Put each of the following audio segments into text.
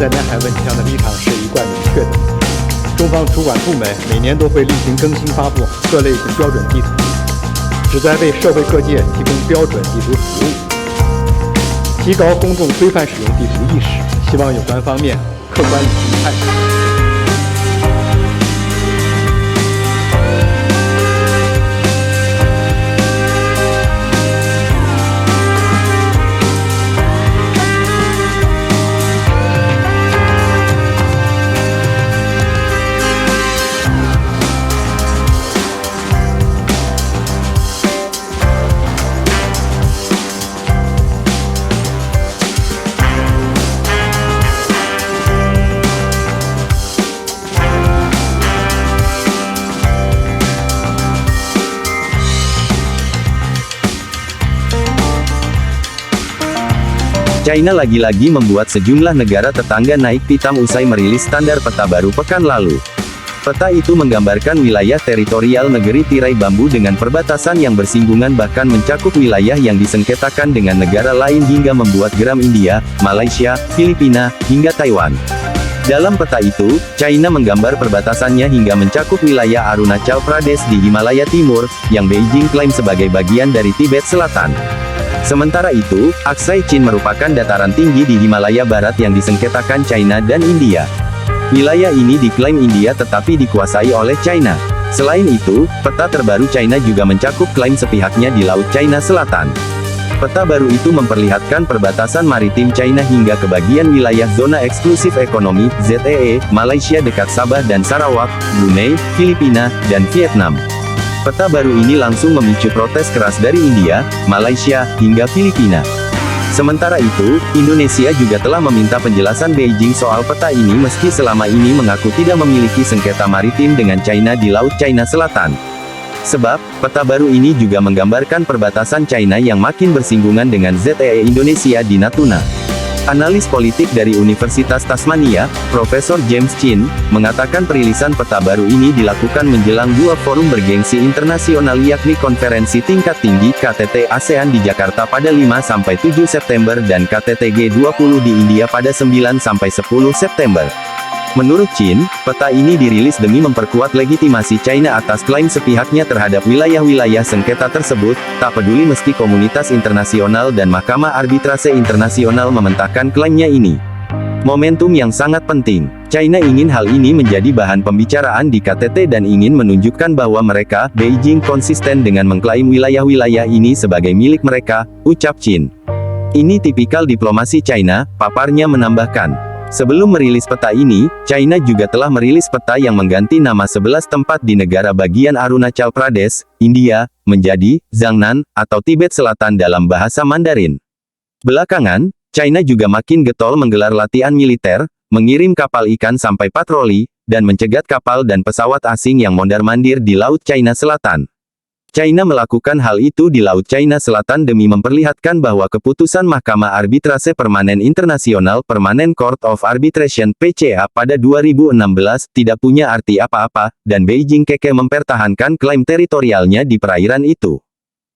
在南海问题上的立场是一贯明确的。中方主管部门每年都会例行更新发布各类标准地图，旨在为社会各界提供标准地图服务，提高公众规范使用地图意识。希望有关方面客观理性看待。China lagi-lagi membuat sejumlah negara tetangga naik pitam usai merilis standar peta baru pekan lalu. Peta itu menggambarkan wilayah teritorial negeri tirai bambu dengan perbatasan yang bersinggungan bahkan mencakup wilayah yang disengketakan dengan negara lain hingga membuat geram India, Malaysia, Filipina, hingga Taiwan. Dalam peta itu, China menggambar perbatasannya hingga mencakup wilayah Arunachal Pradesh di Himalaya Timur, yang Beijing klaim sebagai bagian dari Tibet Selatan. Sementara itu, Aksai Chin merupakan dataran tinggi di Himalaya Barat yang disengketakan China dan India. Wilayah ini diklaim India tetapi dikuasai oleh China. Selain itu, peta terbaru China juga mencakup klaim sepihaknya di Laut China Selatan. Peta baru itu memperlihatkan perbatasan maritim China hingga ke bagian wilayah Zona Eksklusif Ekonomi, ZEE, Malaysia dekat Sabah dan Sarawak, Brunei, Filipina, dan Vietnam. Peta baru ini langsung memicu protes keras dari India, Malaysia, hingga Filipina. Sementara itu, Indonesia juga telah meminta penjelasan Beijing soal peta ini meski selama ini mengaku tidak memiliki sengketa maritim dengan China di Laut China Selatan. Sebab, peta baru ini juga menggambarkan perbatasan China yang makin bersinggungan dengan ZEE Indonesia di Natuna. Analis politik dari Universitas Tasmania, Profesor James Chin, mengatakan perilisan peta baru ini dilakukan menjelang dua forum bergengsi internasional yakni Konferensi Tingkat Tinggi KTT ASEAN di Jakarta pada 5-7 September dan KTT G20 di India pada 9-10 September. Menurut Chin, peta ini dirilis demi memperkuat legitimasi China atas klaim sepihaknya terhadap wilayah-wilayah sengketa tersebut, tak peduli meski komunitas internasional dan Mahkamah Arbitrase Internasional mementahkan klaimnya ini. Momentum yang sangat penting. China ingin hal ini menjadi bahan pembicaraan di KTT dan ingin menunjukkan bahwa mereka, Beijing konsisten dengan mengklaim wilayah-wilayah ini sebagai milik mereka, ucap Chin. Ini tipikal diplomasi China, paparnya menambahkan. Sebelum merilis peta ini, China juga telah merilis peta yang mengganti nama 11 tempat di negara bagian Arunachal Pradesh, India, menjadi Jiangnan, atau Tibet Selatan dalam bahasa Mandarin. Belakangan, China juga makin getol menggelar latihan militer, mengirim kapal ikan sampai patroli, dan mencegat kapal dan pesawat asing yang mondar-mandir di Laut China Selatan. China melakukan hal itu di Laut China Selatan demi memperlihatkan bahwa keputusan Mahkamah Arbitrase Permanen Internasional Permanent Court of Arbitration (PCA) pada 2016 tidak punya arti apa-apa, dan Beijing kekeh mempertahankan klaim teritorialnya di perairan itu.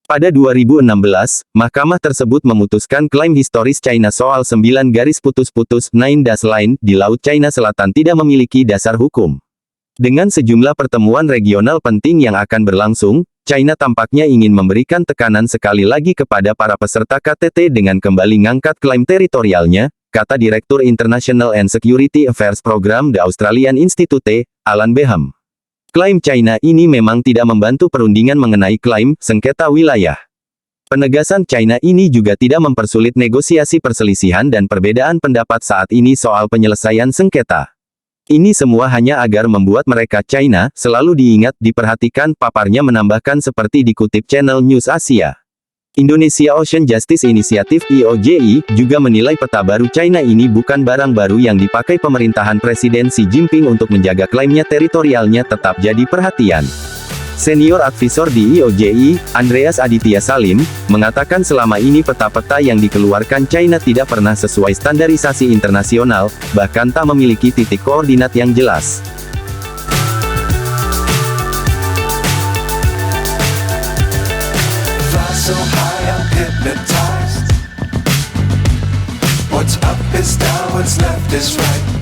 Pada 2016, mahkamah tersebut memutuskan klaim historis China soal 9 garis putus-putus (9 dash line) di Laut China Selatan tidak memiliki dasar hukum. Dengan sejumlah pertemuan regional penting yang akan berlangsung, China tampaknya ingin memberikan tekanan sekali lagi kepada para peserta KTT dengan kembali ngangkat klaim teritorialnya, kata Direktur International and Security Affairs Program The Australian Institute, Alan Beham. Klaim China ini memang tidak membantu perundingan mengenai klaim sengketa wilayah. Penegasan China ini juga tidak mempersulit negosiasi perselisihan dan perbedaan pendapat saat ini soal penyelesaian sengketa. Ini semua hanya agar membuat mereka China selalu diingat, diperhatikan, paparnya menambahkan seperti dikutip Channel News Asia. Indonesia Ocean Justice Initiative (IOJI) juga menilai peta baru China ini bukan barang baru yang dipakai pemerintahan Presiden Xi Jinping untuk menjaga klaimnya teritorialnya tetap jadi perhatian. Senior advisor di IOJI, Andreas Aditya Salim, mengatakan selama ini peta-peta yang dikeluarkan China tidak pernah sesuai standarisasi internasional, bahkan tak memiliki titik koordinat yang jelas. What's up is down, what's left is right.